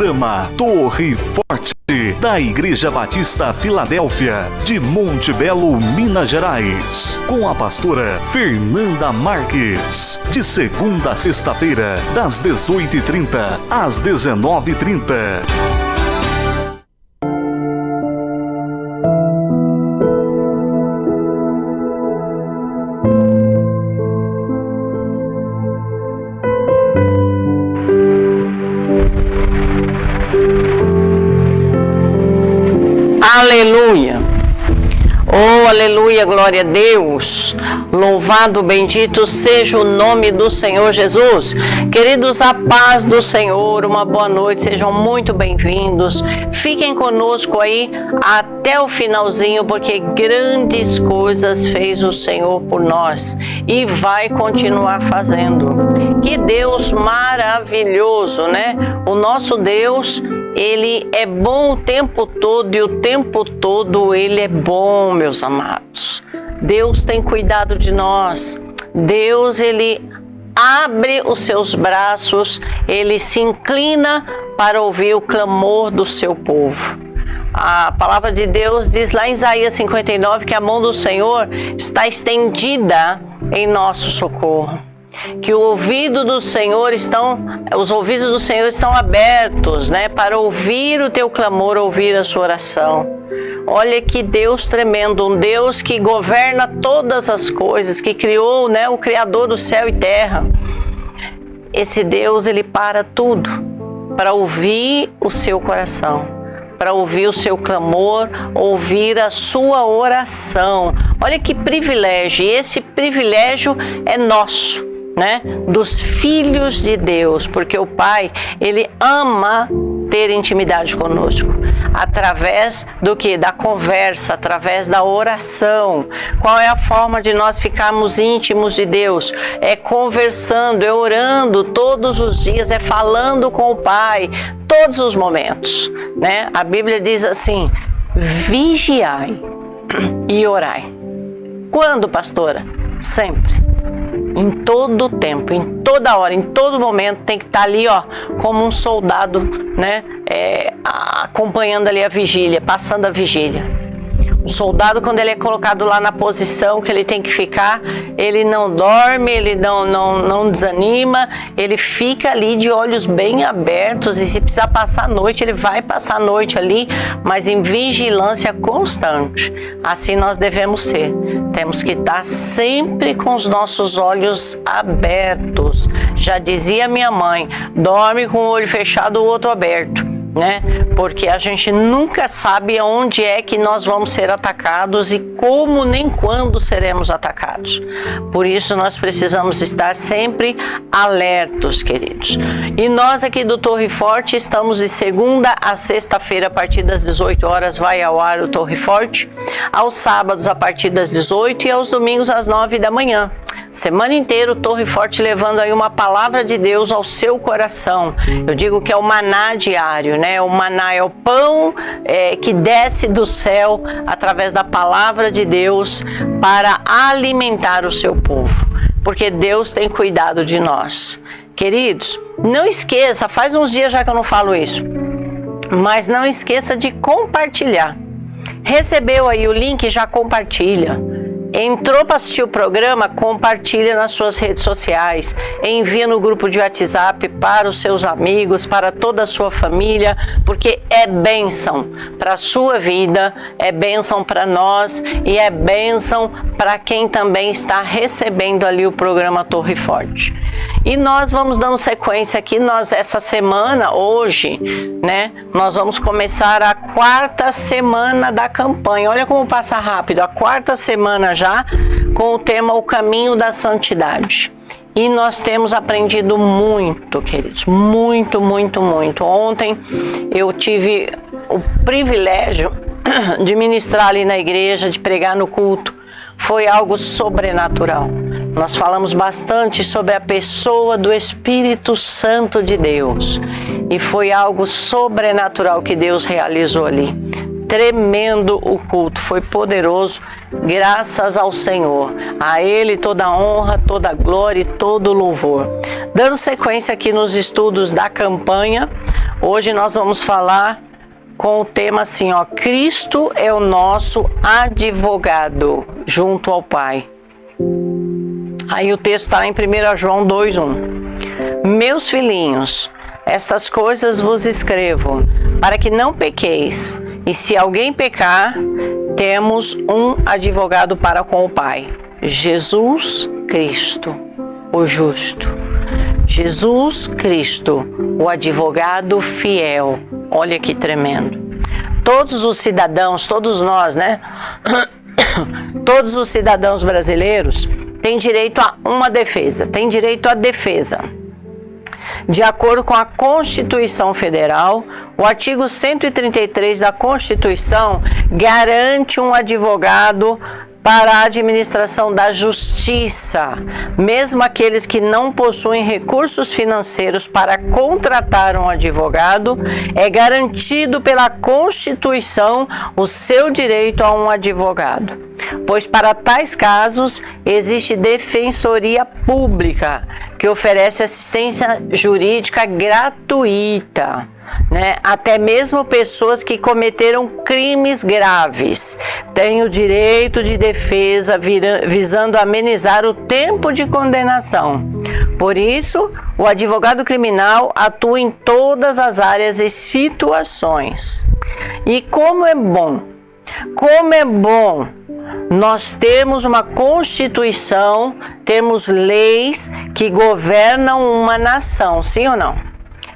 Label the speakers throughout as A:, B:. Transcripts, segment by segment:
A: Programa Torre Forte da Igreja Batista Filadélfia de Monte Belo, Minas Gerais, com a pastora Fernanda Marques, de segunda a sexta-feira, das 18h30 às 19h30.
B: Aleluia, oh aleluia, glória a Deus, louvado, bendito seja o nome do Senhor Jesus. Queridos, a paz do Senhor, uma boa noite, sejam muito bem-vindos, fiquem conosco aí até o finalzinho, porque grandes coisas fez o Senhor por nós e vai continuar fazendo. Que Deus maravilhoso, né? O nosso Deus, Ele é bom o tempo todo e o tempo todo Ele é bom, meus amados. Deus tem cuidado de nós. Deus, Ele abre os seus braços, Ele se inclina para ouvir o clamor do seu povo. A palavra de Deus diz lá em Isaías 59 que a mão do Senhor está estendida em nosso socorro. Que os ouvidos do Senhor estão abertos, né, para ouvir o teu clamor, ouvir a sua oração. Olha que Deus tremendo, um Deus que governa todas as coisas, que criou, né, o Criador do céu e terra. Esse Deus, Ele para tudo para ouvir o seu coração, para ouvir o seu clamor, ouvir a sua oração. Olha que privilégio, e esse privilégio é nosso, né? Dos filhos de Deus, porque o Pai, Ele ama ter intimidade conosco, através do que? Da conversa, através da oração. Qual é a forma de nós ficarmos íntimos de Deus? É conversando, é orando todos os dias, é falando com o Pai, todos os momentos, né? A Bíblia diz assim: vigiai e orai. Quando, pastora? Sempre. Em todo tempo, em toda hora, em todo momento, tem que estar ali, ó, como um soldado, né, acompanhando ali a vigília, passando a vigília. O soldado, quando ele é colocado lá na posição que ele tem que ficar, ele não dorme, ele não desanima, ele fica ali de olhos bem abertos, e se precisar passar a noite, ele vai passar a noite ali, mas em vigilância constante. Assim nós devemos ser. Temos que estar sempre com os nossos olhos abertos. Já dizia minha mãe, dorme com o olho fechado, o outro aberto, né? Porque a gente nunca sabe aonde é que nós vamos ser atacados e como nem quando seremos atacados. Por isso nós precisamos estar sempre alertos, queridos. E nós aqui do Torre Forte estamos de segunda a sexta-feira a partir das 18 horas vai ao ar o Torre Forte, aos sábados a partir das 18 e aos domingos às 9 da manhã. Semana inteira o Torre Forte levando aí uma palavra de Deus ao seu coração. Eu digo que é o maná diário, né? O maná é o pão que desce do céu através da palavra de Deus para alimentar o seu povo. Porque Deus tem cuidado de nós. Queridos, não esqueça, faz uns dias já que eu não falo isso, mas não esqueça de compartilhar. Recebeu aí o link, já compartilha. Entrou para assistir o programa, compartilha nas suas redes sociais, envia no grupo de WhatsApp para os seus amigos, para toda a sua família, porque é bênção para a sua vida, é bênção para nós e é bênção para quem também está recebendo ali o programa Torre Forte. E nós vamos dando sequência aqui, essa semana, hoje, né, nós vamos começar a 4ª semana da campanha. Olha como passa rápido, a 4ª semana já, com o tema O Caminho da Santidade. E nós temos aprendido muito, queridos, muito, muito, muito. Ontem eu tive o privilégio de ministrar ali na igreja, de pregar no culto. Foi algo sobrenatural. Nós falamos bastante sobre a pessoa do Espírito Santo de Deus. E foi algo sobrenatural que Deus realizou ali. tremendo o culto, foi poderoso, graças ao Senhor. A Ele toda a honra, toda a glória e todo o louvor. Dando sequência aqui nos estudos da campanha, hoje nós vamos falar com o tema assim, ó, Cristo é o nosso advogado junto ao Pai. Aí o texto está em 1 João 2:1. Meus filhinhos, estas coisas vos escrevo, para que não pequeis. E se alguém pecar, temos um advogado para com o Pai, Jesus Cristo, o justo. Jesus Cristo, o advogado fiel. Olha que tremendo. Todos os cidadãos, todos nós, né? Todos os cidadãos brasileiros têm direito a uma defesa, têm direito à defesa. De acordo com a Constituição Federal, o artigo 133 da Constituição garante um advogado para a administração da justiça, mesmo aqueles que não possuem recursos financeiros para contratar um advogado, é garantido pela Constituição o seu direito a um advogado. Pois para tais casos existe defensoria pública, que oferece assistência jurídica gratuita, né? Até mesmo pessoas que cometeram crimes graves têm o direito de defesa visando amenizar o tempo de condenação. Por isso, o advogado criminal atua em todas as áreas e situações. E como é bom nós temos uma Constituição, temos leis que governam uma nação, sim ou não?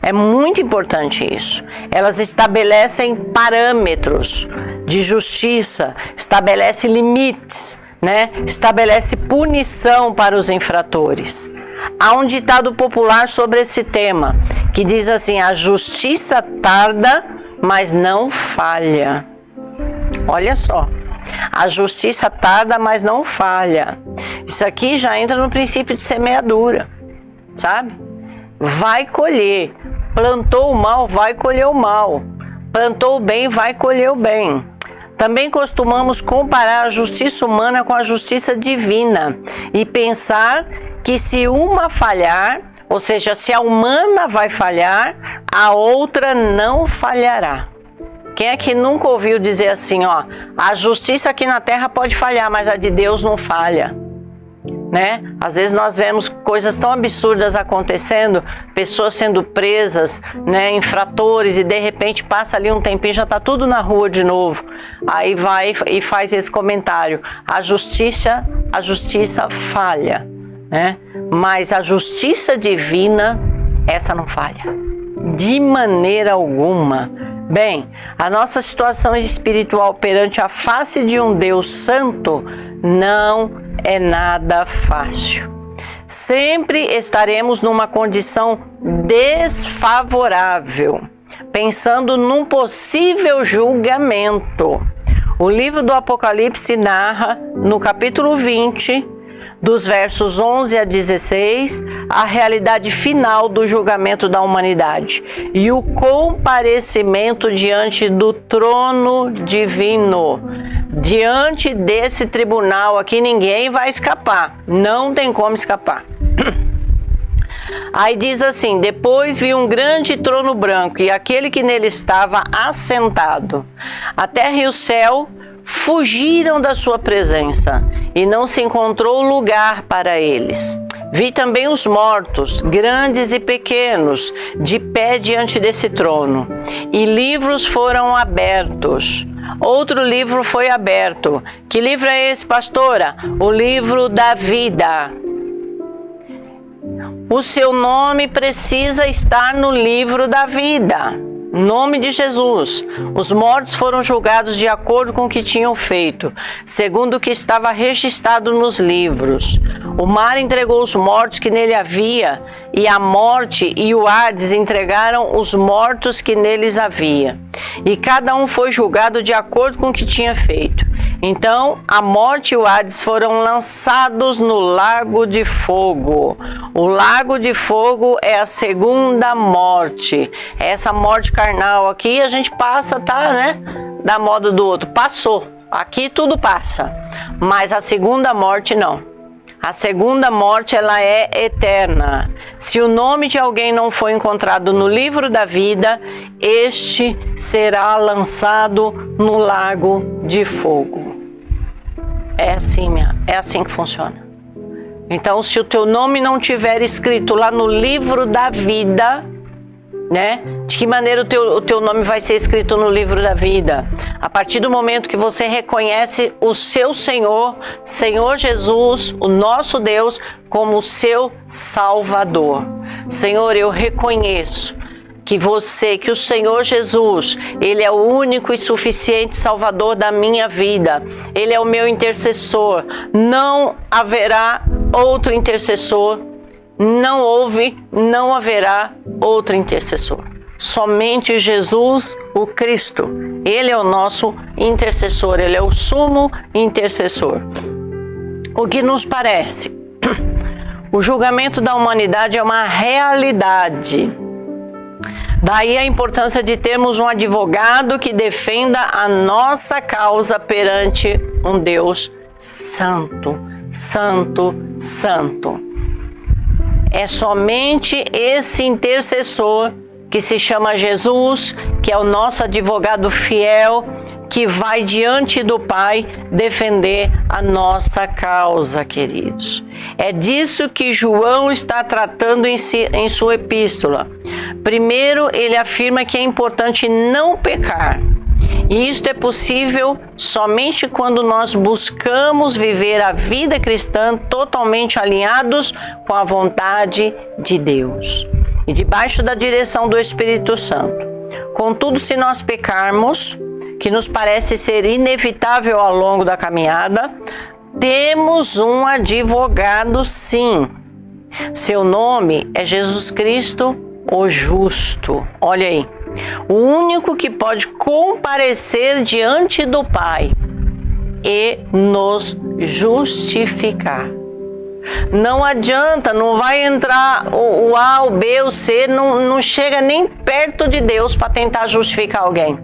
B: É muito importante isso. Elas estabelecem parâmetros de justiça, estabelecem limites, né? Estabelece punição para os infratores. Há um ditado popular sobre esse tema, que diz assim, a justiça tarda, mas não falha. Olha só. A justiça tarda, mas não falha. Isso aqui já entra no princípio de semeadura, sabe? Vai colher. Plantou o mal, vai colher o mal. Plantou o bem, vai colher o bem. Também costumamos comparar a justiça humana com a justiça divina e pensar que se uma falhar, ou seja, se a humana vai falhar, a outra não falhará. Quem é que nunca ouviu dizer assim, ó, a justiça aqui na terra pode falhar, mas a de Deus não falha, né? Às vezes nós vemos coisas tão absurdas acontecendo, pessoas sendo presas, né, infratores, e de repente passa ali um tempinho, já tá tudo na rua de novo. Aí vai e faz esse comentário, a justiça falha, né? Mas a justiça divina, essa não falha, de maneira alguma. Bem, a nossa situação espiritual perante a face de um Deus santo não é nada fácil. Sempre estaremos numa condição desfavorável, pensando num possível julgamento. O livro do Apocalipse narra, no capítulo 20, dos versos 11 a 16, a realidade final do julgamento da humanidade e o comparecimento diante do trono divino. Diante desse tribunal aqui ninguém vai escapar, não tem como escapar. Aí diz assim, depois vi um grande trono branco e aquele que nele estava assentado. A terra e o céu fugiram da sua presença e não se encontrou lugar para eles. Vi também os mortos, grandes e pequenos, de pé diante desse trono, e livros foram abertos. Outro livro foi aberto. Que livro é esse, pastora? O livro da vida. O seu nome precisa estar no livro da vida. Nome de Jesus. Os mortos foram julgados de acordo com o que tinham feito, segundo o que estava registrado nos livros. O mar entregou os mortos que nele havia, e a morte e o Hades entregaram os mortos que neles havia. E cada um foi julgado de acordo com o que tinha feito. Então, a morte e o Hades foram lançados no lago de fogo. O lago de fogo é a segunda morte. Essa morte carnal aqui a gente passa, tá, né? da moda do outro. Passou. Aqui tudo passa. Mas a segunda morte não. A segunda morte, ela é eterna. Se o nome de alguém não for encontrado no livro da vida, este será lançado no lago de fogo. É assim que funciona. Então, se o teu nome não tiver escrito lá no livro da vida, né? De que maneira o teu nome vai ser escrito no livro da vida? A partir do momento que você reconhece o seu Senhor, Senhor Jesus, o nosso Deus, como o seu Salvador. Senhor, eu reconheço que o Senhor Jesus, Ele é o único e suficiente Salvador da minha vida. Ele é o meu intercessor. Não haverá outro intercessor. Não houve, não haverá outro intercessor. Somente Jesus, o Cristo. Ele é o nosso intercessor. Ele é o sumo intercessor. O que nos parece? O julgamento da humanidade é uma realidade. Daí a importância de termos um advogado que defenda a nossa causa perante um Deus santo, santo, santo. É somente esse intercessor que se chama Jesus, que é o nosso advogado fiel, que vai diante do Pai defender a nossa causa, queridos. É disso que João está tratando em sua epístola. Primeiro, ele afirma que é importante não pecar. E isto é possível somente quando nós buscamos viver a vida cristã totalmente alinhados com a vontade de Deus e debaixo da direção do Espírito Santo. Contudo, se nós pecarmos, que nos parece ser inevitável ao longo da caminhada, temos um advogado, sim. Seu nome é Jesus Cristo, o Justo. Olha aí. O único que pode comparecer diante do Pai e nos justificar. Não adianta, não vai entrar o A, o B, o C, não chega nem perto de Deus para tentar justificar alguém.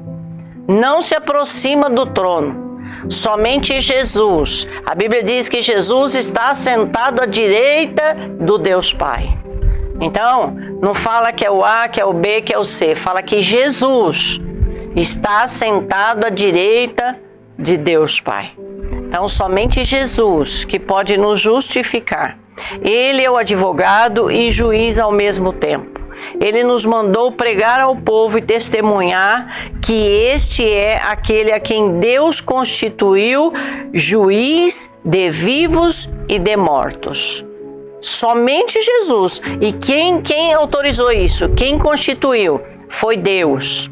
B: Não se aproxima do trono. Somente Jesus. A Bíblia diz que Jesus está sentado à direita do Deus Pai. Então, não fala que é o A, que é o B, que é o C. Fala que Jesus está sentado à direita de Deus Pai. Então, somente Jesus que pode nos justificar. Ele é o advogado e juiz ao mesmo tempo. Ele nos mandou pregar ao povo e testemunhar que este é aquele a quem Deus constituiu juiz de vivos e de mortos. Somente Jesus. E quem autorizou isso? Quem constituiu? Foi Deus.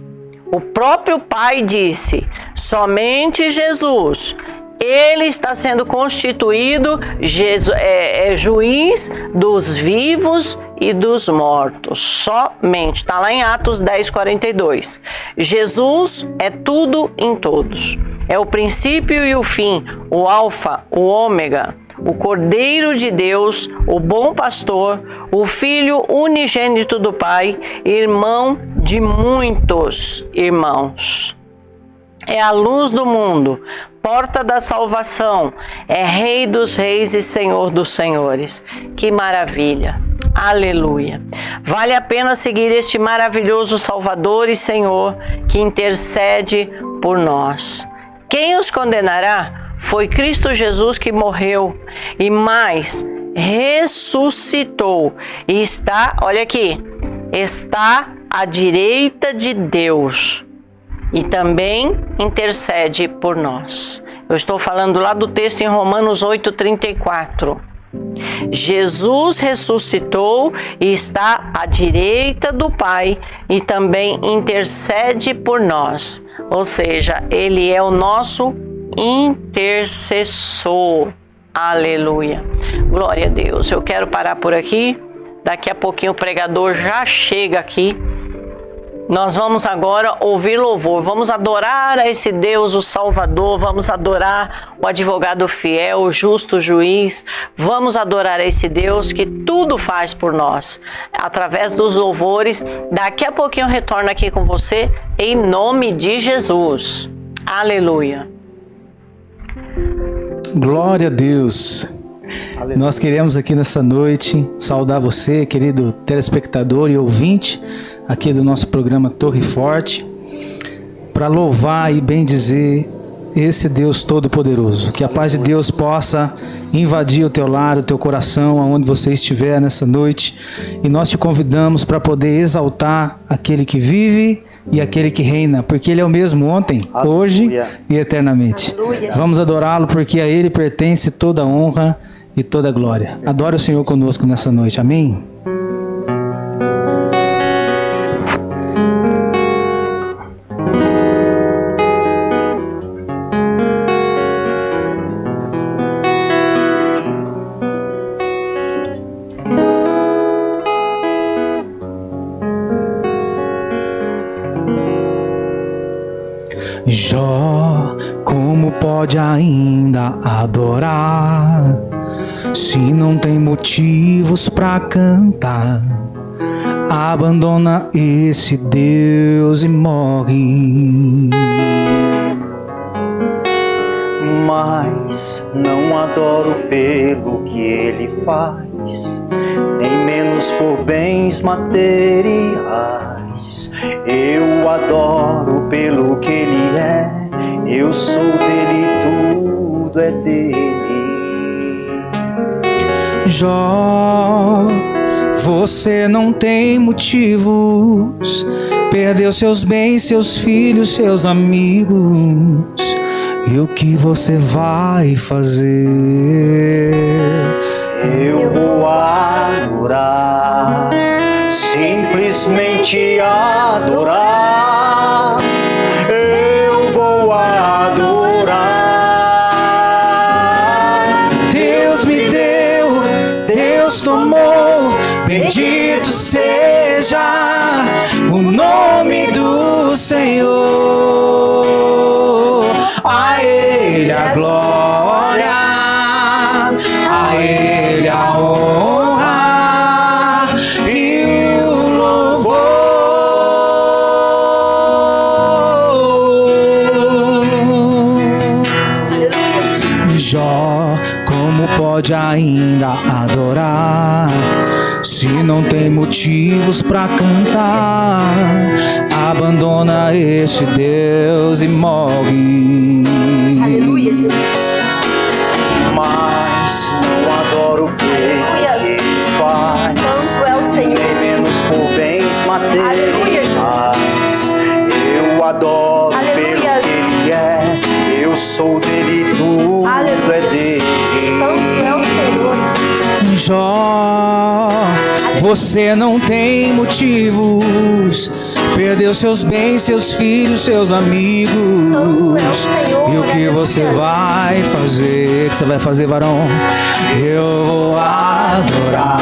B: O próprio Pai disse, somente Jesus. Ele está sendo constituído juiz dos vivos e dos mortos. Somente. Está lá em Atos 10:42. Jesus é tudo em todos. É o princípio e o fim, o alfa, o ômega, o Cordeiro de Deus, o bom pastor, o Filho unigênito do Pai, irmão de muitos irmãos. É a luz do mundo, porta da salvação, é Rei dos reis e Senhor dos senhores. Que maravilha! Aleluia! Vale a pena seguir este maravilhoso Salvador e Senhor que intercede por nós. Quem os condenará? Foi Cristo Jesus que morreu e mais ressuscitou e está, olha aqui, está à direita de Deus e também intercede por nós. Eu estou falando lá do texto em Romanos 8:34. Jesus ressuscitou e está à direita do Pai e também intercede por nós. Ou seja, Ele é o nosso intercessor. Aleluia. Glória a Deus. Eu quero parar por aqui. Daqui a pouquinho o pregador já chega aqui. Nós vamos agora ouvir louvor. Vamos adorar a esse Deus, o Salvador. Vamos adorar o advogado fiel, o justo juiz. Vamos adorar a esse Deus que tudo faz por nós. Através dos louvores. Daqui a pouquinho eu retorno aqui com você em nome de Jesus. Aleluia.
C: Glória a Deus. Aleluia. Nós queremos aqui nessa noite saudar você, querido telespectador e ouvinte aqui do nosso programa Torre Forte, para louvar e bendizer esse Deus Todo-Poderoso. Que a paz de Deus possa invadir o teu lar, o teu coração, aonde você estiver nessa noite. E nós te convidamos para poder exaltar aquele que vive e aquele que reina, porque Ele é o mesmo ontem, aleluia, hoje e eternamente. Aleluia. Vamos adorá-lo, porque a Ele pertence toda a honra e toda a glória. Adore o Senhor conosco nessa noite. Amém? Jó, como pode ainda adorar, se não tem motivos pra cantar? Abandona esse Deus e morre.
D: Mas não adoro pelo que ele faz, nem menos por bens materiais. Eu adoro pelo que ele é, eu sou dele, tudo é dele.
C: Jó, você não tem motivos, perdeu seus bens, seus filhos, seus amigos. E o que você vai fazer?
D: Eu vou adorar, simplesmente adorar. Eu vou adorar.
C: Deus me deu, Deus tomou, bendito seja o nome do Senhor. A Ele a glória, a Ele a honra e o louvor. Jó, como pode ainda adorar, se não tem motivos pra cantar? Abandona este Deus e morre.
E: Aleluia, Jesus.
D: Mas não adoro o que ele faz,
E: Santo é o Senhor.
D: nem menos por bens materiais. Eu adoro
E: Aleluia.
D: pelo que ele é, eu sou dele, tudo
E: Aleluia.
D: é dele.
E: Santo é o Senhor.
C: Jó, você não tem motivos, perdeu seus bens, seus filhos, seus amigos. E o que você vai fazer? O que você vai fazer, varão? Eu vou adorar,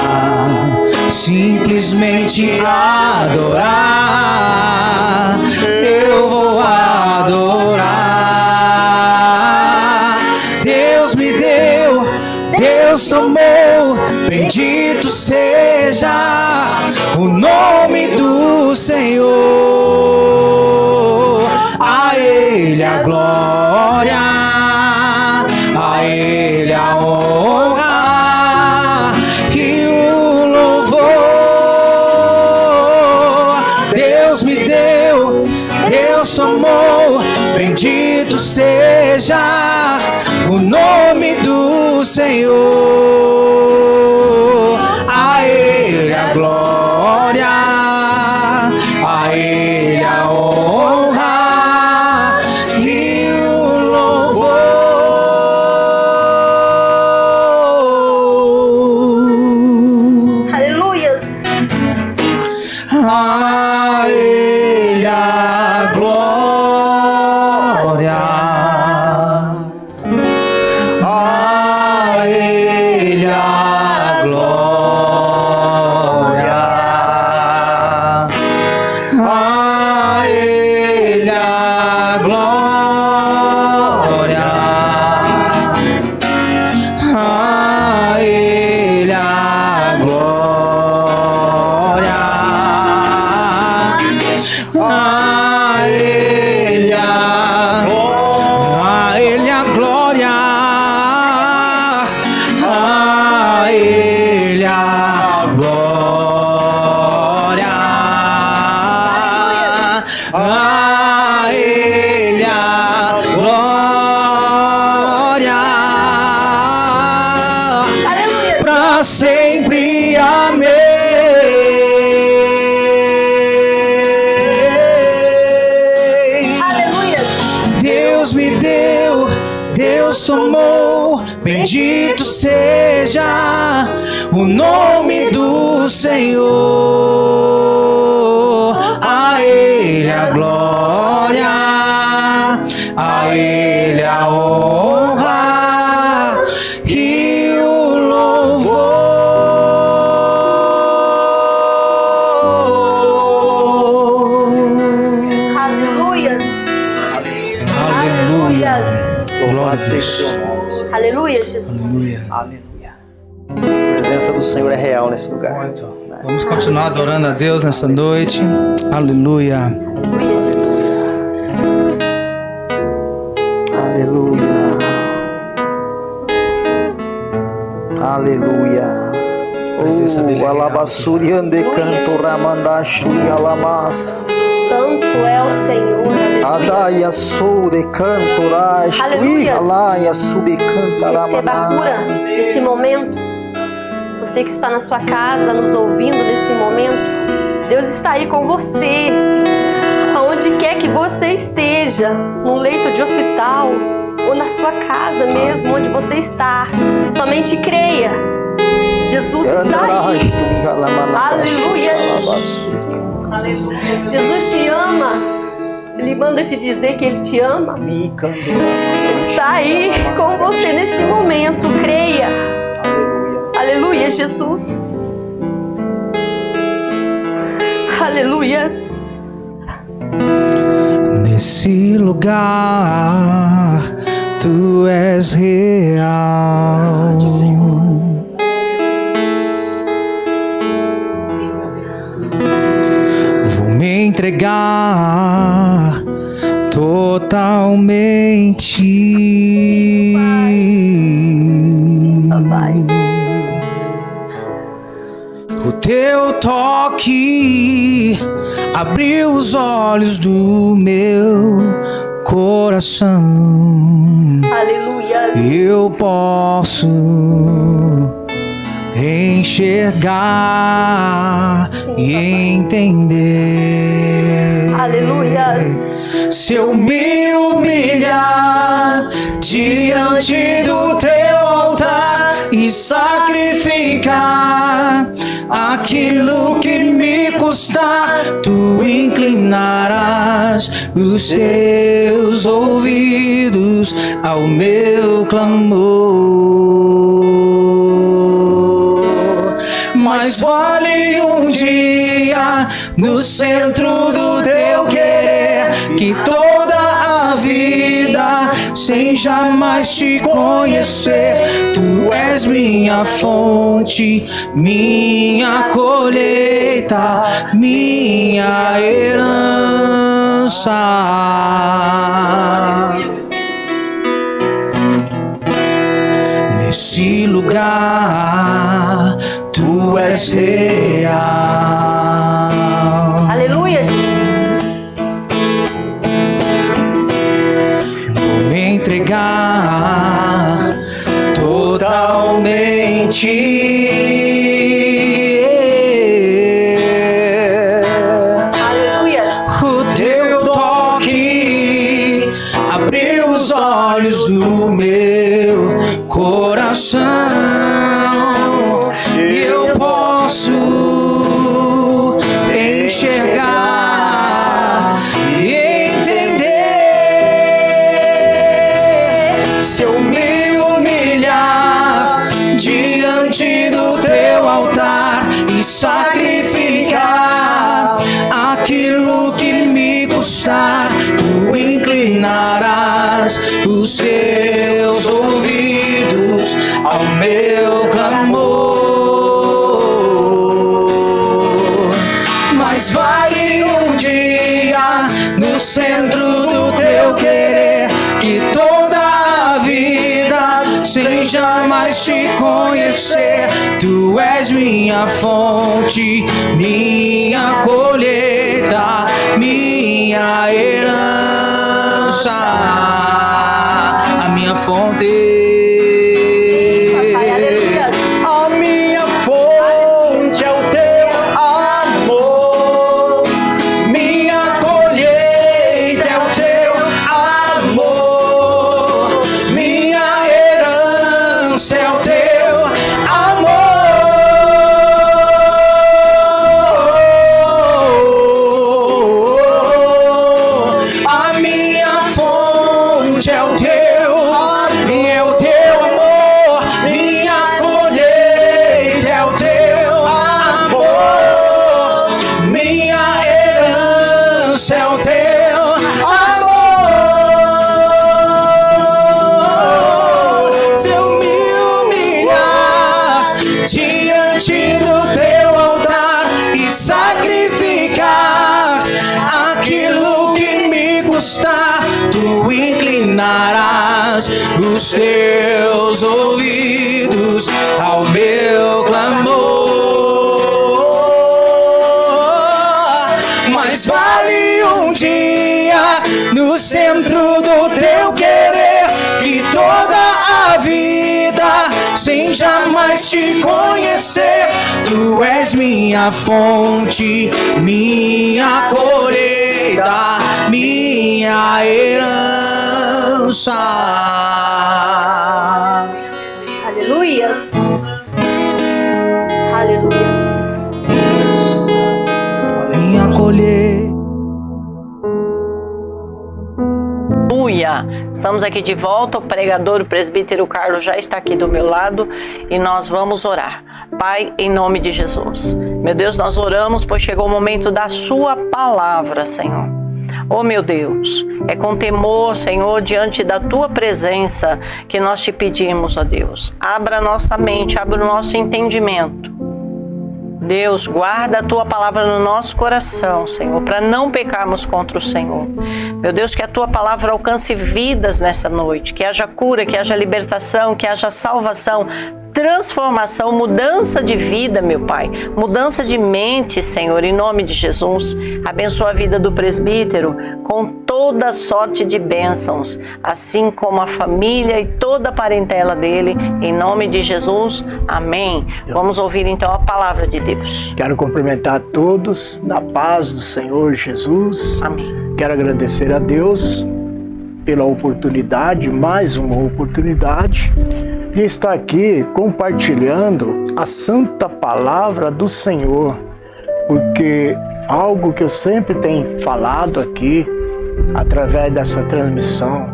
C: simplesmente adorar. Eu vou adorar. Deus me deu, Deus tomou, bendito seja o nome do Senhor. A Ele a glória, a Ele a honra e o louvor. Deus me deu, Deus tomou, bendito seja o nome do Senhor. A Ele a glória, a Ele a honra e o louvor.
E: Aleluia.
C: A Ele a glória, a Ele para sempre. Amém.
E: Aleluia.
C: Deus me deu, Deus tomou, bendito seja o nome do Senhor. A Ele a glória, a Ele a honra e o louvor.
E: Aleluia.
C: Aleluia.
D: Louvado
C: a
D: seja o
C: Deus.
D: teu nome, Senhor.
E: Aleluia, Jesus.
C: Aleluia.
D: Aleluia. A presença do Senhor é real nesse lugar.
C: Vamos continuar adorando a Deus nessa noite. Aleluia.
E: Aleluia, Jesus.
D: Aleluia. Aleluia.
C: Presença dele é real.
D: Alabassuri ande canto ramandashuri alamas.
E: Santo é o Senhor. Aleluia.
D: Adaia sou de canto rastui
E: Aleluia.
D: alaia sube canta
E: Receba a cura nesse momento. Você que está na sua casa, nos ouvindo nesse momento, Deus está aí com você. Aonde quer que você esteja, num leito de hospital, ou na sua casa mesmo, onde você está. Somente creia. Jesus está aí. Aleluia. Jesus te ama. Ele manda te dizer que Ele te ama. Ele está aí com você nesse momento. Creia. Aleluia, Jesus. Aleluia.
C: Nesse lugar, tu és real. Vou me entregar totalmente. O teu toque abriu os olhos do meu coração.
E: Aleluia.
C: Eu posso enxergar e entender.
E: Aleluia.
C: Se eu me humilhar diante do teu altar e sacrificar aquilo que me custar, tu inclinarás os teus ouvidos ao meu clamor. Mas vale um dia no centro do teu querer que toda a vida sem jamais te conhecer. Tu és minha fonte, minha colheita, minha herança. Nesse lugar, tu és real.
E: Aleluia, Jesus.
C: Vou me entregar totalmente.
E: Aleluia.
C: O teu toque abriu os olhos do meu coração. E eu posso enxergar e entender. Se eu me humilhar diante do teu altar e sacrificar aquilo que me custar, tu inclinarás os teus ouvidos ao meu clamor. Mas vale um dia no centro do teu querer que toda a vida sem jamais te conhecer. Tu és minha fonte, minha colheita, minha herança, a minha fonte.
E: Pai, aleluia.
C: A minha herança é o teu amor. A minha fonte é o teu amor. Minha colheita é o teu amor. Minha herança é o teu amor. Se eu me humilhar diante do teu altar e sacrificar aquilo que me custar, tu inclinarás os teus ouvidos ao meu clamor. Mas vale um dia no centro do teu querer que toda a vida sem jamais te conhecer. Tu és minha fonte, minha colheita, minha herança.
E: Aleluias. Aleluias.
C: Minha colheita.
B: Aleluia! Estamos aqui de volta, o pregador, o presbítero Carlos já está aqui do meu lado e nós vamos orar. Pai, em nome de Jesus, meu Deus, nós oramos, pois chegou o momento da sua palavra, Senhor. Oh meu Deus, é com temor, Senhor, diante da tua presença que nós te pedimos, ó Deus. Abra a nossa mente, abra o nosso entendimento. Deus, guarda a tua palavra no nosso coração, Senhor, para não pecarmos contra o Senhor. Meu Deus, que a tua palavra alcance vidas nessa noite, que haja cura, que haja libertação, que haja salvação, transformação, mudança de vida, meu Pai, mudança de mente, Senhor, em nome de Jesus. Abençoa a vida do presbítero com toda sorte de bênçãos, assim como a família e toda a parentela dele, em nome de Jesus, amém. Vamos ouvir então a palavra de Deus.
F: Quero cumprimentar a todos na paz do Senhor Jesus.
B: Amém.
F: Quero agradecer a Deus pela oportunidade, mais uma oportunidade, de estar aqui compartilhando a santa palavra do Senhor, porque algo que eu sempre tenho falado aqui, através dessa transmissão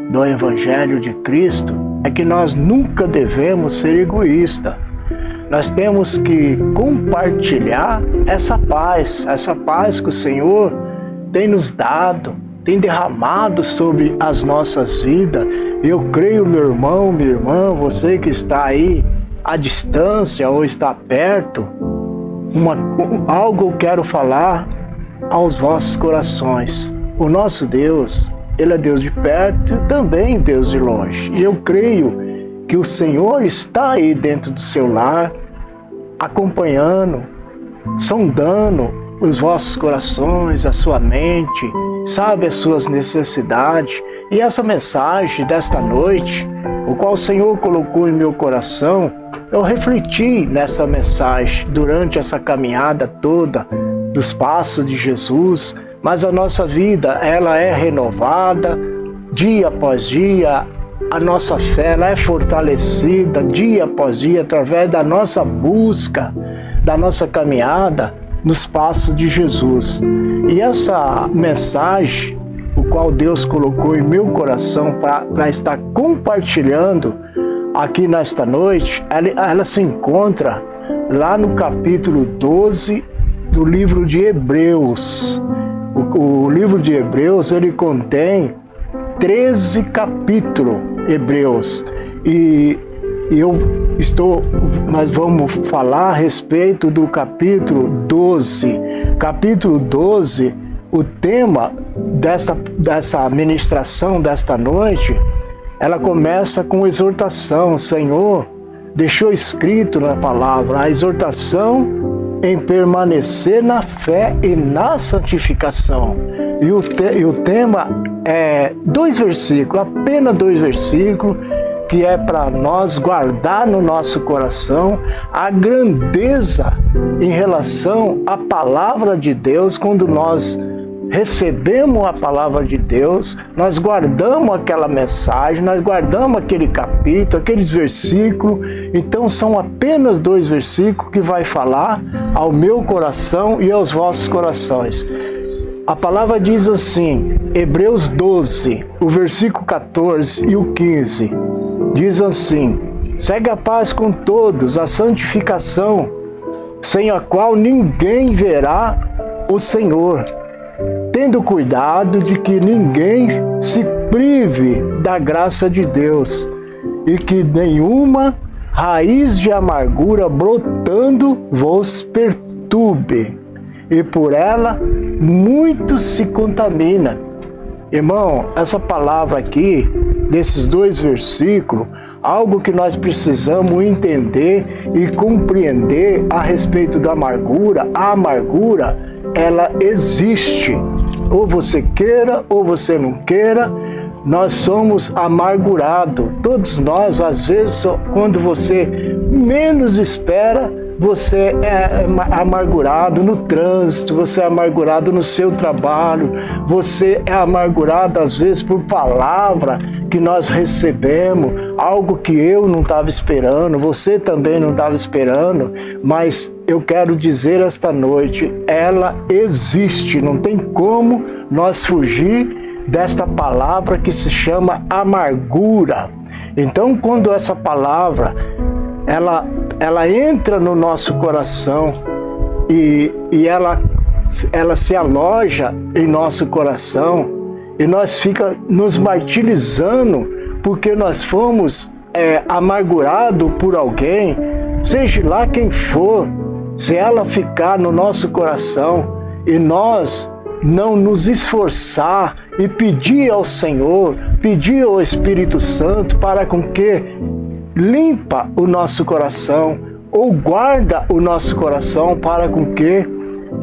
F: do Evangelho de Cristo, é que nós nunca devemos ser egoístas. Nós temos que compartilhar essa paz que o Senhor tem nos dado, tem derramado sobre as nossas vidas. Eu creio, meu irmão, minha irmã, você que está aí à distância ou está perto, algo eu quero falar aos vossos corações. O nosso Deus, Ele é Deus de perto e também Deus de longe. E eu creio que o Senhor está aí dentro do seu lar, acompanhando, sondando os vossos corações, a sua mente, sabe as suas necessidades. E essa mensagem desta noite, o qual o Senhor colocou em meu coração, eu refleti nessa mensagem durante essa caminhada toda dos passos de Jesus, mas a nossa vida, ela é renovada dia após dia, a nossa fé ela é fortalecida dia após dia através da nossa busca, da nossa caminhada nos passos de Jesus. E essa mensagem, o qual Deus colocou em meu coração para estar compartilhando aqui nesta noite, ela se encontra lá no capítulo 12 do livro de Hebreus. O livro de Hebreus, ele contém 13 capítulos hebreus. E nós vamos falar a respeito do capítulo 12. Capítulo 12, o tema dessa ministração desta noite, ela começa com exortação. O Senhor deixou escrito na palavra a exortação em permanecer na fé e na santificação. E o tema é 2 versículos, apenas 2 versículos, que é para nós guardar no nosso coração a grandeza em relação à palavra de Deus quando nós recebemos a palavra de Deus, nós guardamos aquela mensagem, nós guardamos aquele capítulo, aqueles versículos. Então são apenas 2 versículos que vai falar ao meu coração e aos vossos corações. A palavra diz assim, Hebreus 12, o versículo 14 e o 15, diz assim: segue a paz com todos, a santificação, sem a qual ninguém verá o Senhor, tendo cuidado de que ninguém se prive da graça de Deus, e que nenhuma raiz de amargura brotando vos perturbe, e por ela muito se contamina. Irmão, essa palavra aqui, desses 2 versículos, algo que nós precisamos entender e compreender a respeito da amargura. A amargura, ela existe. Ou você queira ou você não queira, nós somos amargurados. Todos nós, às vezes, quando você menos espera, você é amargurado no trânsito, você é amargurado no seu trabalho, você é amargurado às vezes por palavra que nós recebemos, algo que eu não estava esperando, você também não estava esperando, mas eu quero dizer esta noite, ela existe, não tem como nós fugir desta palavra que se chama amargura. Então, quando essa palavra ela entra no nosso coração e ela se aloja em nosso coração e nós fica nos martirizando porque nós fomos amargurados por alguém, seja lá quem for, se ela ficar no nosso coração e nós não nos esforçar e pedir ao Senhor, pedir ao Espírito Santo para com que limpa o nosso coração ou guarda o nosso coração para com que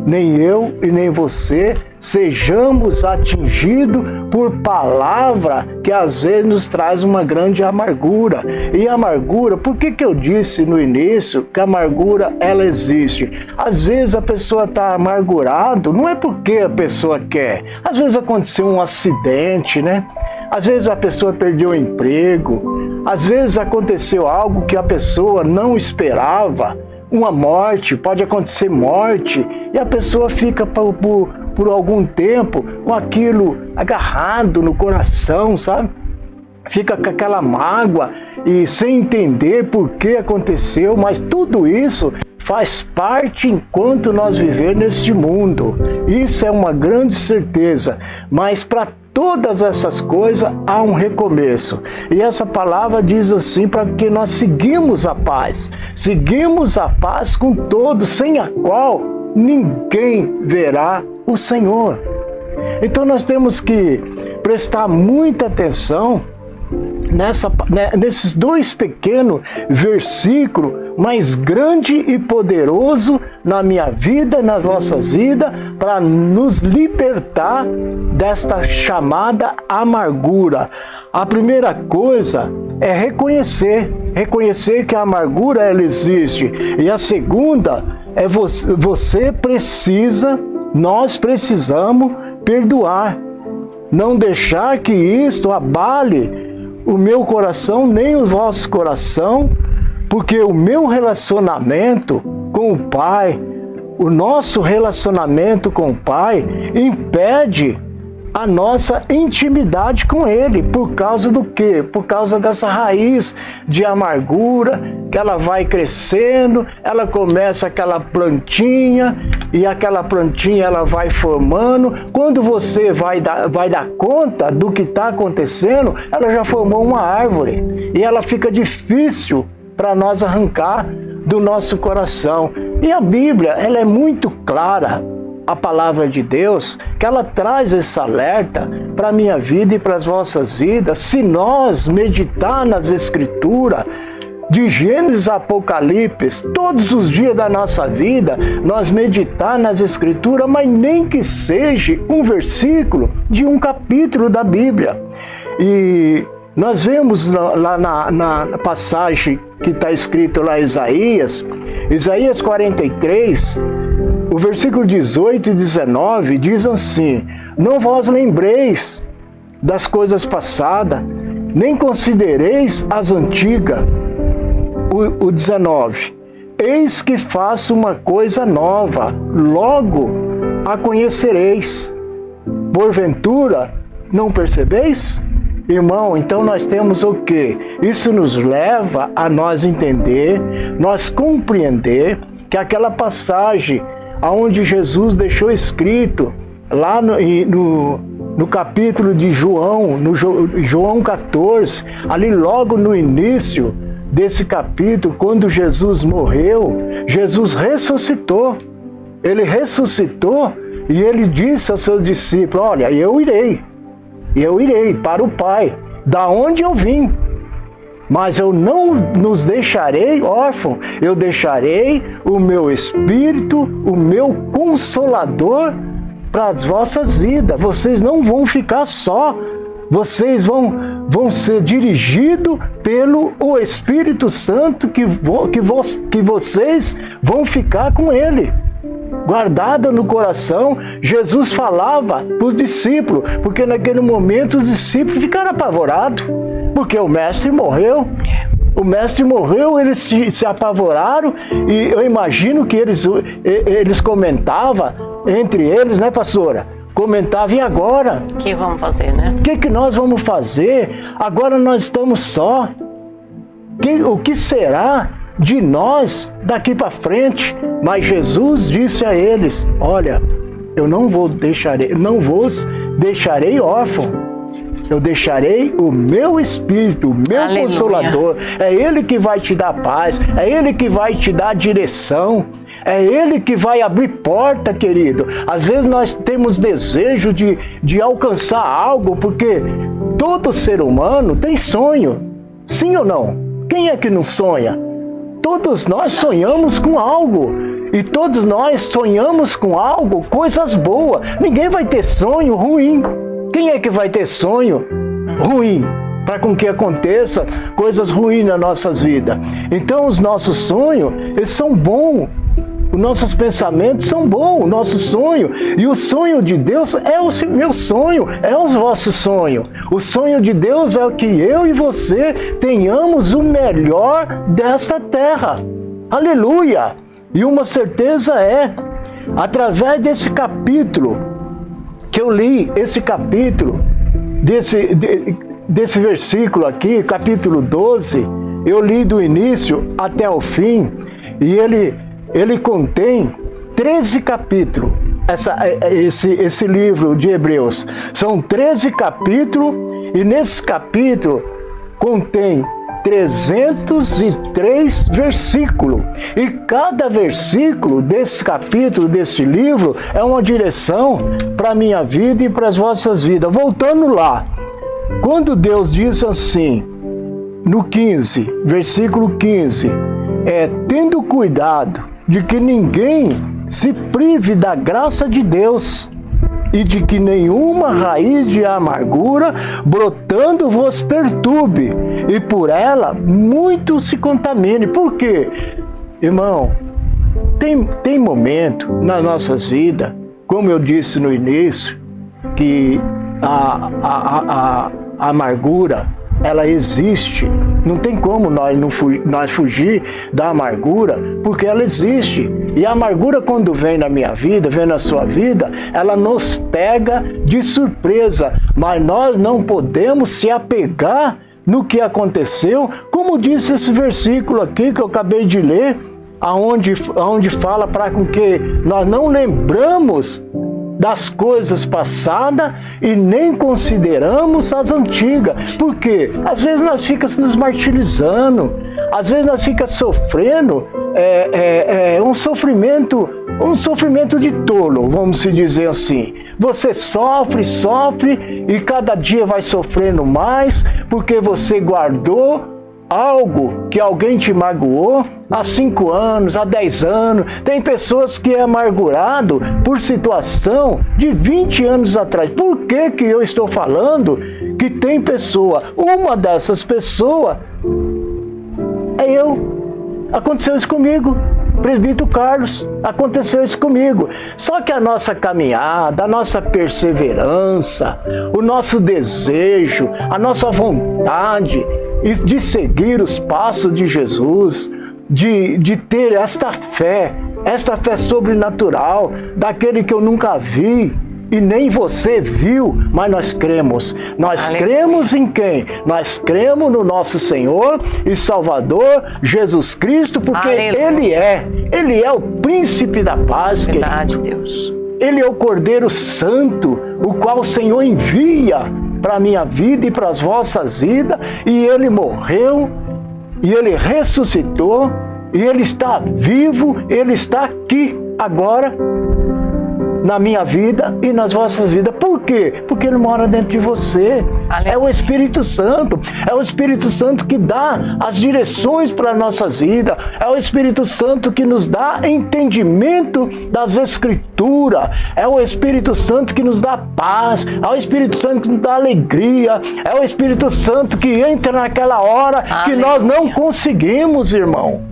F: nem eu e nem você sejamos atingidos por palavra que às vezes nos traz uma grande amargura. E amargura, por que eu disse no início que a amargura ela existe? Às vezes a pessoa está amargurada, não é porque a pessoa quer. Às vezes aconteceu um acidente, né? Às vezes a pessoa perdeu o emprego, às vezes aconteceu algo que a pessoa não esperava, uma morte, pode acontecer morte, e a pessoa fica por algum tempo com aquilo agarrado no coração, sabe? Fica com aquela mágoa e sem entender por que aconteceu, mas tudo isso faz parte enquanto nós vivemos neste mundo. Isso é uma grande certeza, mas para todas essas coisas há um recomeço. E essa palavra diz assim, para que nós seguimos a paz. Seguimos a paz com todos, sem a qual ninguém verá o Senhor. Então nós temos que prestar muita atenção nesses 2 pequenos versículos, mas grande e poderoso na minha vida, nas vossas vidas, para nos libertar desta chamada amargura. A primeira coisa é reconhecer que a amargura ela existe. E a segunda é nós precisamos perdoar. Não deixar que isto abale o meu coração, nem o vosso coração, porque o meu relacionamento com o Pai, o nosso relacionamento com o Pai, impede a nossa intimidade com Ele. Por causa do quê? Por causa dessa raiz de amargura, que ela vai crescendo, ela começa aquela plantinha, e aquela plantinha ela vai formando. Quando você vai dar conta do que está acontecendo, ela já formou uma árvore, e ela fica difícil para nós arrancar do nosso coração. E a Bíblia, ela é muito clara, a palavra de Deus, que ela traz esse alerta para a minha vida e para as vossas vidas. Se nós meditar nas Escrituras, de Gênesis a Apocalipse, todos os dias da nossa vida, nós meditar nas Escrituras, mas nem que seja um versículo de um capítulo da Bíblia. E nós vemos lá na passagem que está escrito lá em Isaías 43, O versículo 18 e 19 diz assim: não vos lembreis das coisas passadas, nem considereis as antigas. O 19: eis que faço uma coisa nova, logo a conhecereis. Porventura, não percebeis? Irmão, então nós temos o quê? Isso nos leva a nós entender, nós compreender que aquela passagem onde Jesus deixou escrito, lá no capítulo de João, no João 14, ali logo no início desse capítulo, quando Jesus morreu, Jesus ressuscitou. Ele ressuscitou e ele disse aos seus discípulos: olha, eu irei para o Pai, da onde eu vim. Mas eu não nos deixarei órfãos, eu deixarei o meu Espírito, o meu Consolador para as vossas vidas. Vocês não vão ficar só, vocês vão ser dirigidos pelo o Espírito Santo que vocês vão ficar com Ele. Guardada no coração. Jesus falava para os discípulos, porque naquele momento os discípulos ficaram apavorados, porque o mestre morreu. O mestre morreu, eles se apavoraram, e eu imagino que eles comentavam entre eles, né, pastora? Comentavam: e agora?
B: O que vamos fazer, né?
F: O que nós vamos fazer? Agora nós estamos só. O que será de nós daqui para frente? Mas Jesus disse a eles: olha, eu não vos deixarei órfão. Eu deixarei o meu Espírito, o meu
B: Aleluia.
F: Consolador. É Ele que vai te dar paz, é Ele que vai te dar direção, é Ele que vai abrir porta, querido. Às vezes nós temos desejo de alcançar algo, porque todo ser humano tem sonho. Sim ou não? Quem é que não sonha? Todos nós sonhamos com algo. E todos nós sonhamos com algo, coisas boas. Ninguém vai ter sonho ruim. Quem é que vai ter sonho ruim? Para com que aconteça coisas ruins nas nossas vidas. Então os nossos sonhos, eles são bons. Os nossos pensamentos são bons, o nosso sonho. E o sonho de Deus é o meu sonho, é o vosso sonho. O sonho de Deus é que eu e você tenhamos o melhor desta terra. Aleluia! E uma certeza é, através desse capítulo, que eu li, esse capítulo, desse versículo aqui, capítulo 12, eu li do início até o fim, e ele contém 13 capítulos, esse livro de Hebreus. São 13 capítulos, e nesse capítulo contém 303 versículos. E cada versículo desse capítulo, desse livro, é uma direção para a minha vida e para as vossas vidas. Voltando lá, quando Deus diz assim, no 15, versículo 15, tendo cuidado de que ninguém se prive da graça de Deus, e de que nenhuma raiz de amargura brotando vos perturbe, e por ela muito se contamine. Por quê? Irmão, tem momento nas nossas vidas, como eu disse no início, que a amargura, ela existe. Não tem como nós fugir da amargura, porque ela existe. E a amargura, quando vem na minha vida, vem na sua vida, ela nos pega de surpresa. Mas nós não podemos se apegar no que aconteceu, como disse esse versículo aqui que eu acabei de ler, aonde fala para com que nós não lembramos das coisas passadas e nem consideramos as antigas. Por quê? Às vezes nós ficamos nos martirizando, às vezes nós ficamos sofrendo um sofrimento de tolo, vamos se dizer assim. Você sofre e cada dia vai sofrendo mais, porque você guardou algo que alguém te magoou há 5 anos, há 10 anos. Tem pessoas que é amargurado por situação de 20 anos atrás. Por que eu estou falando que tem pessoa? Uma dessas pessoas é eu. Aconteceu isso comigo. presbítero Carlos, aconteceu isso comigo. Só que a nossa caminhada, a nossa perseverança, o nosso desejo, a nossa vontade de seguir os passos de Jesus, de ter esta fé sobrenatural, daquele que eu nunca vi, e nem você viu, mas nós cremos. Nós cremos em quem? Nós cremos no nosso Senhor e Salvador, Jesus Cristo, porque Ele é o príncipe da paz.
B: Verdade, Deus.
F: Ele é o Cordeiro Santo, o qual o Senhor envia para a minha vida e para as vossas vidas, e Ele morreu, e Ele ressuscitou, e Ele está vivo, Ele está aqui agora, na minha vida e nas vossas vidas. Por quê? Porque Ele mora dentro de você. Aleluia. É o Espírito Santo. É o Espírito Santo que dá as direções para as nossas vidas. É o Espírito Santo que nos dá entendimento das Escrituras. É o Espírito Santo que nos dá paz. É o Espírito Santo que nos dá alegria. É o Espírito Santo que entra naquela hora que nós não conseguimos, irmão.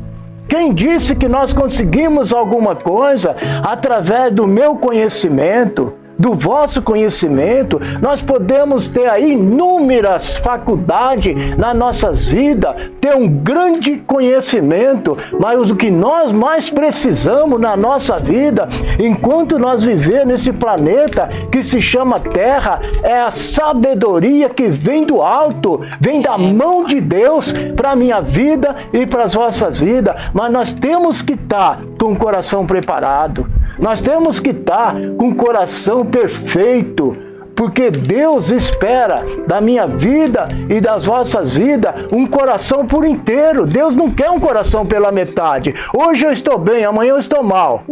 F: Quem disse que nós conseguimos alguma coisa através do meu conhecimento, do vosso conhecimento? Nós podemos ter aí inúmeras faculdades nas nossas vidas, ter um grande conhecimento, mas o que nós mais precisamos na nossa vida, enquanto nós vivemos nesse planeta que se chama Terra, é a sabedoria que vem do alto, vem da mão de Deus para a minha vida e para as vossas vidas. Mas nós temos que estar com o coração preparado. Nós temos que estar com o coração perfeito, porque Deus espera da minha vida e das vossas vidas um coração por inteiro. Deus não quer um coração pela metade. Hoje eu estou bem, amanhã eu estou mal.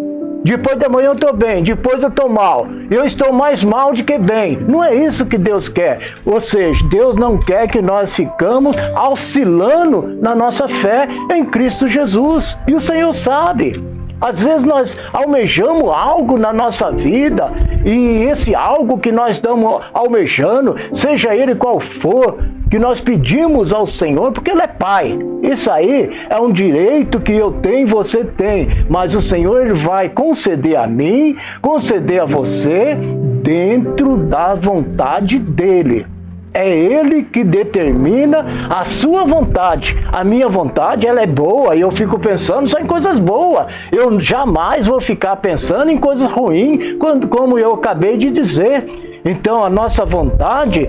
F: Depois de amanhã eu estou bem, depois eu estou mal. Eu estou mais mal do que bem. Não é isso que Deus quer. Ou seja, Deus não quer que nós ficamos oscilando na nossa fé em Cristo Jesus. E o Senhor sabe. Às vezes nós almejamos algo na nossa vida, e esse algo que nós estamos almejando, seja ele qual for, que nós pedimos ao Senhor, porque Ele é Pai. Isso aí é um direito que eu tenho e você tem, mas o Senhor Ele vai conceder a mim, conceder a você, dentro da vontade dEle. É Ele que determina a sua vontade. A minha vontade, ela é boa, e eu fico pensando só em coisas boas. Eu jamais vou ficar pensando em coisas ruins, como eu acabei de dizer. Então, a nossa vontade,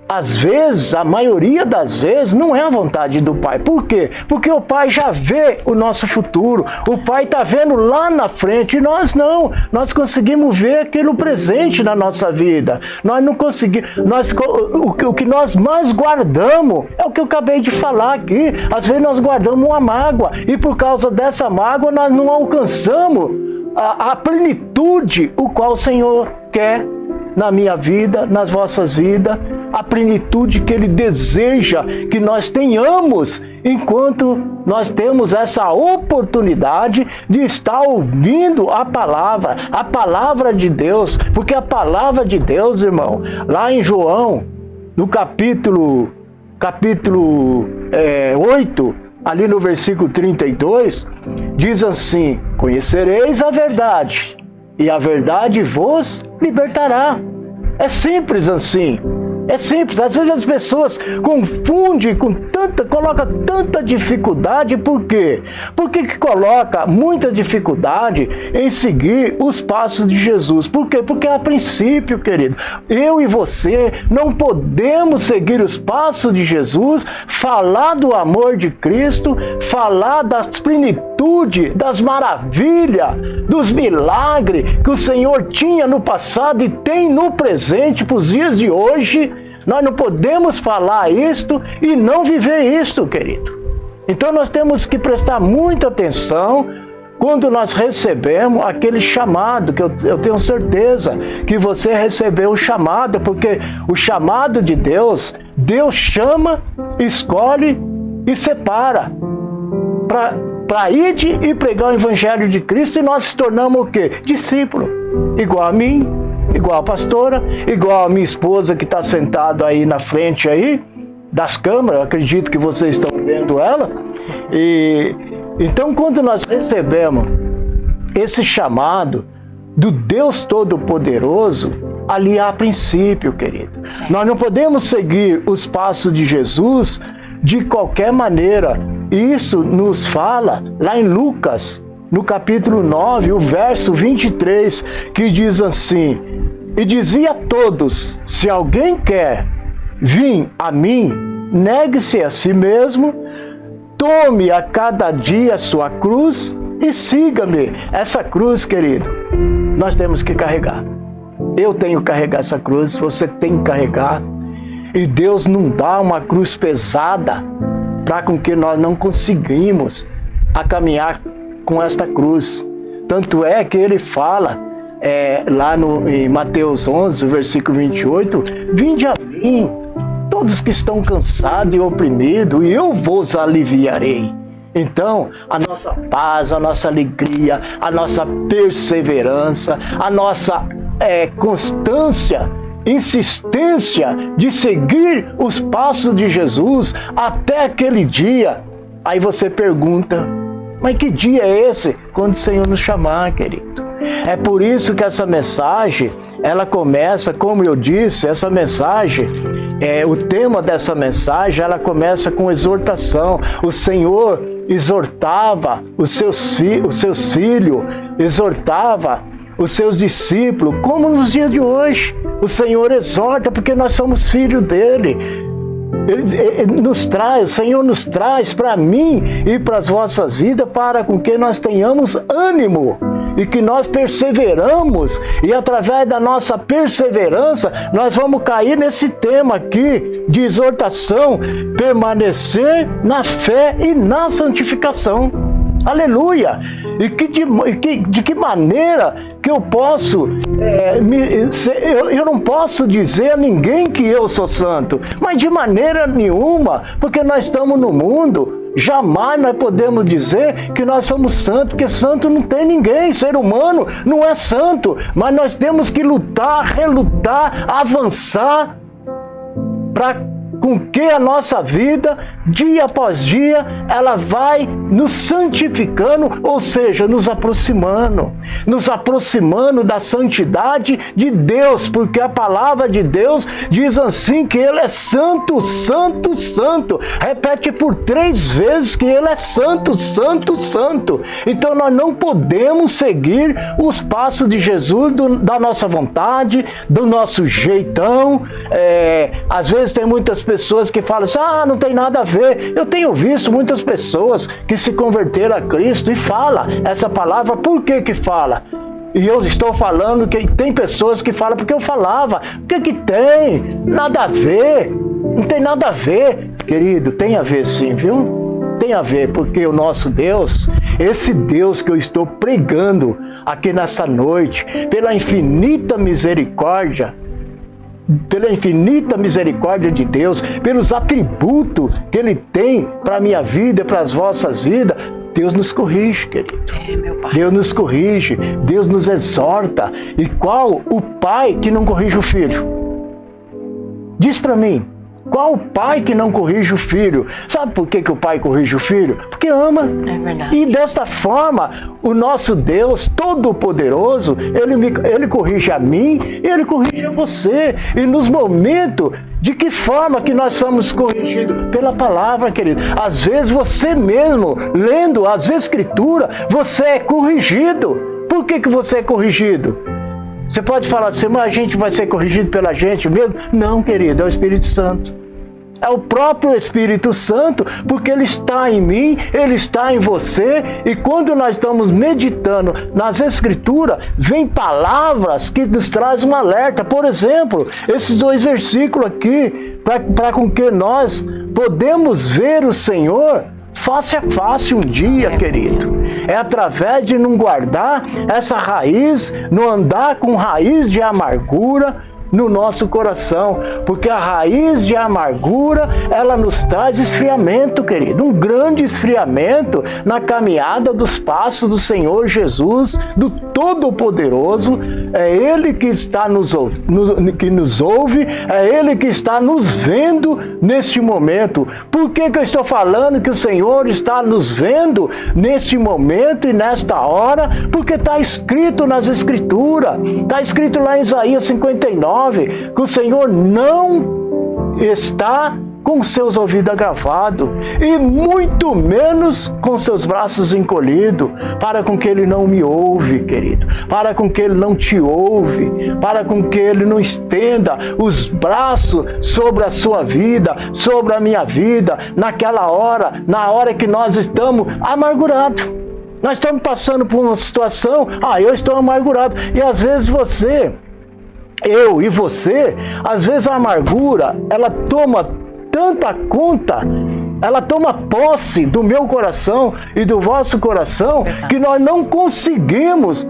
F: às vezes, a maioria das vezes, não é a vontade do Pai. Por quê? Porque o Pai já vê o nosso futuro. O Pai está vendo lá na frente, e nós não. Nós conseguimos ver aquilo presente na nossa vida. Nós não conseguimos. O que nós mais guardamos é o que eu acabei de falar aqui. Às vezes nós guardamos uma mágoa, e por causa dessa mágoa nós não alcançamos a plenitude o qual o Senhor quer na minha vida, nas vossas vidas, a plenitude que Ele deseja que nós tenhamos enquanto nós temos essa oportunidade de estar ouvindo a palavra de Deus, porque a palavra de Deus, irmão, lá em João, no capítulo 8, ali no versículo 32, diz assim: conhecereis a verdade, e a verdade vos libertará. É simples assim. É simples. Às vezes as pessoas confundem colocam tanta dificuldade. Por quê? Por que coloca muita dificuldade em seguir os passos de Jesus? Por quê? Porque a princípio, querido, eu e você não podemos seguir os passos de Jesus, falar do amor de Cristo, falar das plenitudes, das maravilhas, dos milagres que o Senhor tinha no passado e tem no presente para os dias de hoje. Nós não podemos falar isto e não viver isto, querido. Então nós temos que prestar muita atenção quando nós recebemos aquele chamado, que eu tenho certeza que você recebeu o chamado, porque o chamado de Deus, Deus chama, escolhe e separa para ir e pregar o Evangelho de Cristo, e nós se tornamos o quê? Discípulo, igual a mim, igual a pastora, igual a minha esposa que está sentada aí na frente aí das câmeras. Eu acredito que vocês estão vendo ela. E Então, quando nós recebemos esse chamado do Deus Todo-Poderoso, ali há princípio, querido. Nós não podemos seguir os passos de Jesus de qualquer maneira. Isso nos fala lá em Lucas, no capítulo 9, o verso 23, que diz assim: e dizia a todos, se alguém quer vir a mim, negue-se a si mesmo, tome a cada dia a sua cruz e siga-me. Essa cruz, querido, nós temos que carregar. Eu tenho que carregar essa cruz, você tem que carregar. E Deus não dá uma cruz pesada para com que nós não conseguimos a caminhar com esta cruz. Tanto é que ele fala lá em Mateus 11, versículo 28, vinde a mim, todos que estão cansados e oprimidos, e eu vos aliviarei. Então, a nossa paz, a nossa alegria, a nossa perseverança, a nossa constância, insistência de seguir os passos de Jesus até aquele dia. Aí você pergunta, mas que dia é esse? Quando o Senhor nos chamar, querido. É por isso que essa mensagem, ela começa, como eu disse, essa mensagem, o tema dessa mensagem, ela começa com exortação. O Senhor exortava os seus filhos, exortava os seus discípulos, como nos dias de hoje. O Senhor exorta porque nós somos filhos dele. O Senhor nos traz para mim e para as vossas vidas para com que nós tenhamos ânimo e que nós perseveramos, e através da nossa perseverança nós vamos cair nesse tema aqui de exortação, permanecer na fé e na santificação. Aleluia! E de que maneira que eu posso, eu não posso dizer a ninguém que eu sou santo, mas de maneira nenhuma, porque nós estamos no mundo, jamais nós podemos dizer que nós somos santos, porque santo não tem ninguém, ser humano não é santo, mas nós temos que lutar, relutar, avançar, para com que a nossa vida, dia após dia, ela vai nos santificando, ou seja, nos aproximando da santidade de Deus, porque a palavra de Deus diz assim que Ele é santo, santo, santo. Repete por 3 vezes que Ele é santo, santo, santo. Então nós não podemos seguir os passos de Jesus da nossa vontade, do nosso jeitão. Às vezes tem muitas pessoas que falam assim, não tem nada a ver. Eu tenho visto muitas pessoas que se converteram a Cristo e fala essa palavra. Por que fala? E eu estou falando que tem pessoas que falam porque eu falava. O que tem? Nada a ver. Não tem nada a ver. Querido, tem a ver sim, viu? Tem a ver, porque o nosso Deus, esse Deus que eu estou pregando aqui nessa noite, pela infinita misericórdia de Deus, pelos atributos que Ele tem para a minha vida e para as vossas vidas, Deus nos corrige, querido.
B: Meu Pai.
F: Deus nos corrige, Deus nos exorta. E qual o pai que não corrige o filho? Diz para mim, qual o pai que não corrige o filho? Sabe por que o pai corrige o filho? Porque ama.
B: É verdade.
F: E desta forma, o nosso Deus Todo-Poderoso, Ele corrige a mim e Ele corrige a você. E nos momentos, de que forma que nós somos corrigidos? Pela palavra, querido. Às vezes você mesmo, lendo as Escrituras, você é corrigido. Por que você é corrigido? Você pode falar assim, mas a gente vai ser corrigido pela gente mesmo? Não, querido, é o Espírito Santo. É o próprio Espírito Santo, porque Ele está em mim, Ele está em você, e quando nós estamos meditando nas Escrituras, vem palavras que nos trazem um alerta. Por exemplo, esses 2 versículos aqui, para com que nós podemos ver o Senhor face a face um dia, querido. É através de não guardar essa raiz, não andar com raiz de amargura, no nosso coração, porque a raiz de amargura, ela nos traz esfriamento, querido, um grande esfriamento na caminhada dos passos do Senhor Jesus, do Todo-Poderoso. É Ele que está que nos ouve, é Ele que está nos vendo neste momento. Por que eu estou falando que o Senhor está nos vendo neste momento e nesta hora? Porque está escrito nas Escrituras, está escrito lá em Isaías 59, que o Senhor não está com seus ouvidos agravados e muito menos com seus braços encolhidos, para com que Ele não me ouve, querido, para com que Ele não te ouve, para com que Ele não estenda os braços sobre a sua vida, sobre a minha vida, naquela hora, na hora que nós estamos amargurados. Nós estamos passando por uma situação, eu estou amargurado, e às vezes eu e você, às vezes a amargura, ela toma tanta conta, ela toma posse do meu coração e do vosso coração, que nós não conseguimos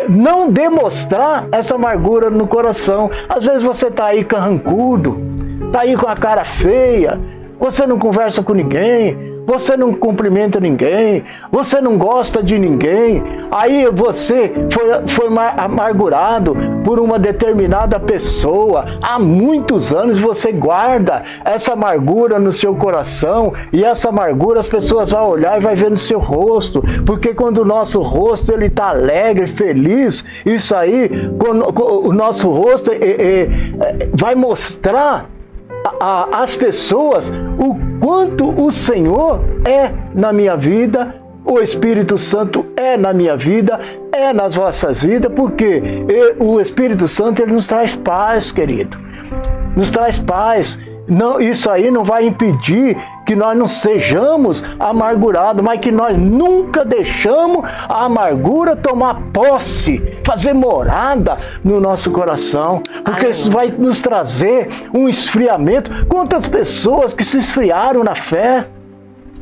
F: não demonstrar essa amargura no coração. Às vezes você está aí carrancudo, está aí com a cara feia, você não conversa com ninguém, você não cumprimenta ninguém, você não gosta de ninguém, aí você foi amargurado por uma determinada pessoa. Há muitos anos você guarda essa amargura no seu coração, e essa amargura as pessoas vão olhar e vai ver no seu rosto, porque quando o nosso rosto ele está alegre, feliz, isso aí, o nosso rosto vai mostrar às pessoas o quanto o Senhor é na minha vida, o Espírito Santo é na minha vida, é nas vossas vidas, porque o Espírito Santo ele nos traz paz, querido, nos traz paz. Não, isso aí não vai impedir que nós não sejamos amargurados, mas que nós nunca deixamos a amargura tomar posse, fazer morada no nosso coração, porque isso vai nos trazer um esfriamento. Quantas pessoas que se esfriaram na fé,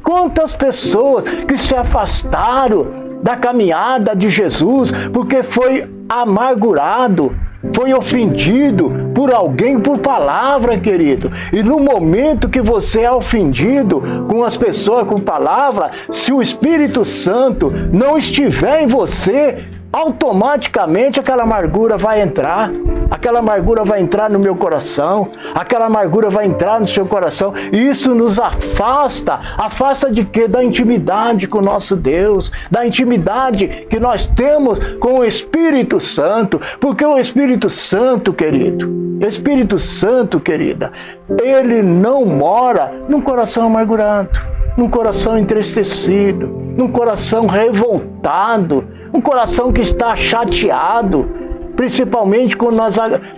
F: quantas pessoas que se afastaram da caminhada de Jesus, porque foi amargurado, foi ofendido por alguém, por palavra, querido. E no momento que você é ofendido com as pessoas, com palavra, se o Espírito Santo não estiver em você, automaticamente aquela amargura vai entrar. Aquela amargura vai entrar no meu coração, aquela amargura vai entrar no seu coração, e isso nos afasta. Afasta de quê? Da intimidade com o nosso Deus, da intimidade que nós temos com o Espírito Santo, porque o Espírito Santo, querido, Espírito Santo, querida, ele não mora num coração amargurado, num coração entristecido, num coração revoltado, um coração que está chateado, principalmente quando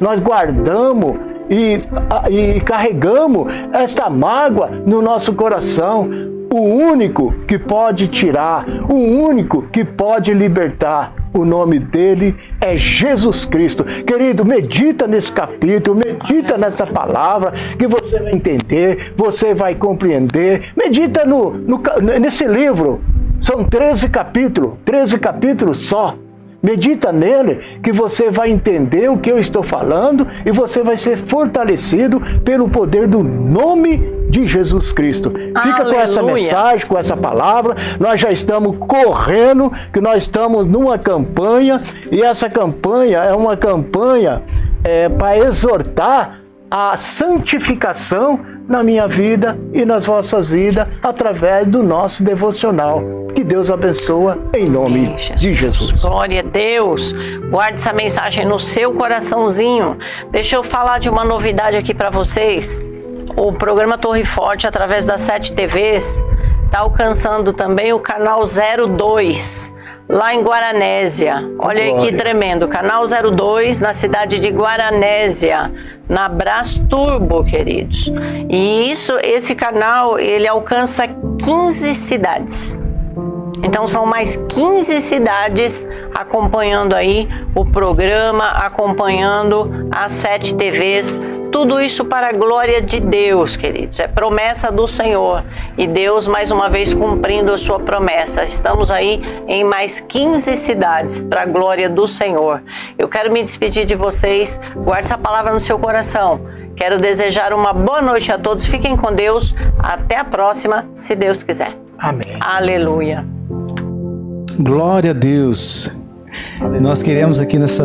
F: nós guardamos e carregamos essa mágoa no nosso coração. O único que pode tirar, o único que pode libertar, o nome dele é Jesus Cristo. Querido, medita nesse capítulo, medita nessa palavra, que você vai entender, você vai compreender. Medita nesse livro, são 13 capítulos só. Medita nele, que você vai entender o que eu estou falando, e você vai ser fortalecido pelo poder do nome de Jesus Cristo. Fica com essa mensagem, com essa palavra. Nós já estamos correndo, que nós estamos numa campanha, e essa campanha é uma campanha para exortar a santificação na minha vida e nas vossas vidas, através do nosso devocional. Que Deus abençoa em nome de Jesus.
B: Glória a Deus. Guarde essa mensagem no seu coraçãozinho. Deixa eu falar de uma novidade aqui para vocês. O programa Torre Forte, através das 7 TVs, está alcançando também o canal 02, lá em Guaranésia. Olha aí que tremendo. Canal 02, na cidade de Guaranésia, na Brasturbo, queridos. E esse canal, ele alcança 15 cidades. Então são mais 15 cidades acompanhando aí o programa, acompanhando as 7 TVs Tudo isso para a glória de Deus, queridos. É promessa do Senhor. E Deus, mais uma vez, cumprindo a sua promessa. Estamos aí em mais 15 cidades para a glória do Senhor. Eu quero me despedir de vocês. Guarde essa palavra no seu coração. Quero desejar uma boa noite a todos. Fiquem com Deus. Até a próxima, se Deus quiser.
F: Amém.
B: Aleluia.
C: Glória a Deus. Nós queremos aqui nessa